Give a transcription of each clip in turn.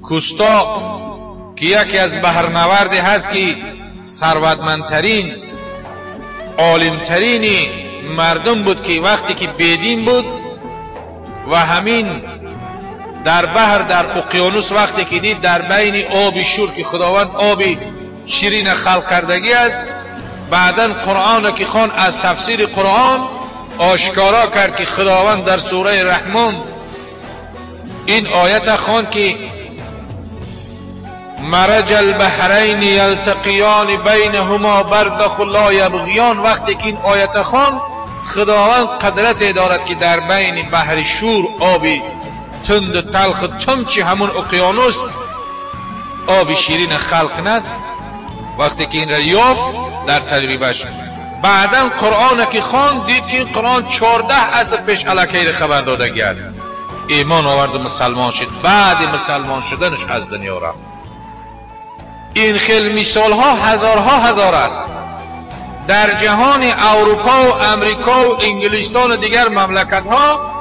کوستا که یکی از بحرنوردی هست که ثروتمندترین عالمترین مردم بود که وقتی که بیدین بود و همین در بحر در اقیانوس وقتی که دید در بین آب شور که خداوند آب شیرین خلق کردگی است، بعدا قرآن که خوان از تفسیر قرآن آشکارا کرد که خداوند در سوره رحمان این آیت خوان که مرج البحرین یلتقیان بینهما برزخ لا یبغیان، وقتی که این آیت خوان خداوند قدرت دارد که در بین بحر شور آبی تند و تلخ تمچی همون اقیانوس آب شیرین خلق کند. وقتی که این را یافت در تجربهش بعدا قرآن که خوان دید که قرآن 14 عصر پیش الکی را خبر دادگی است. ایمان آورد و مسلمان شد، بعد مسلمان شدنش از دنیا رفت. این خیلی مثال ها هزار است. در جهان اروپا و امریکا و انگلستان و دیگر مملکت ها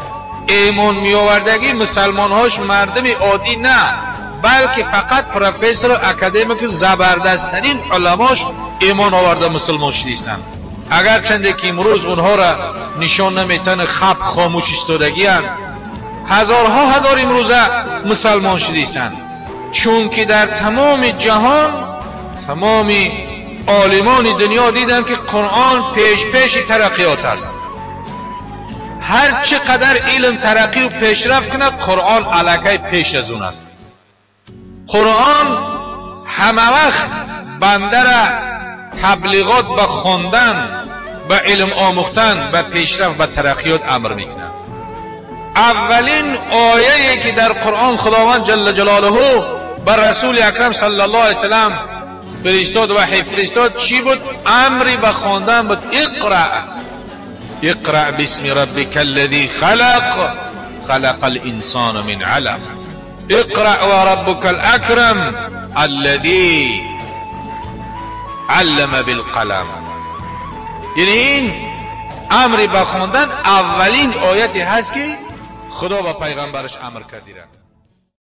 ایمان می آوردگی مسلمان هاش مردم عادی نه، بلکه فقط پروفسور اکادمیک زبردستترین علماش ایمان آورده مسلمان شدیستند. اگر چنده که امروز اونها را نشان نمیتن خب خاموش استادگی هستند، هزار امروزه مسلمان شدیستند. چون که در تمام جهان تمام عالمان دنیا دیدن که قرآن پیش ترقیات است. هر چقدر علم ترقی و پیشرفت کنه قرآن الکی پیش از اون است. قرآن همه وقت بنده را تبلیغات به خواندن، به علم آموختن، به پیشرفت، به ترقیات امر میکنه. اولین آیه‌ای که در قرآن خداوند جل جلاله بر رسول اکرم صلی الله علیه وسلم فرستاد وحی فرستاد چی بود؟ امری به خواندن بود. اقرأ باسم ربک الذی خلق الانسان من علق اقرأ و ربک الاکرم الذی علم بالقلم. یعنی این امری به خواندن اولین آیتی هست که خدا با پیغمبرش امر کردیره.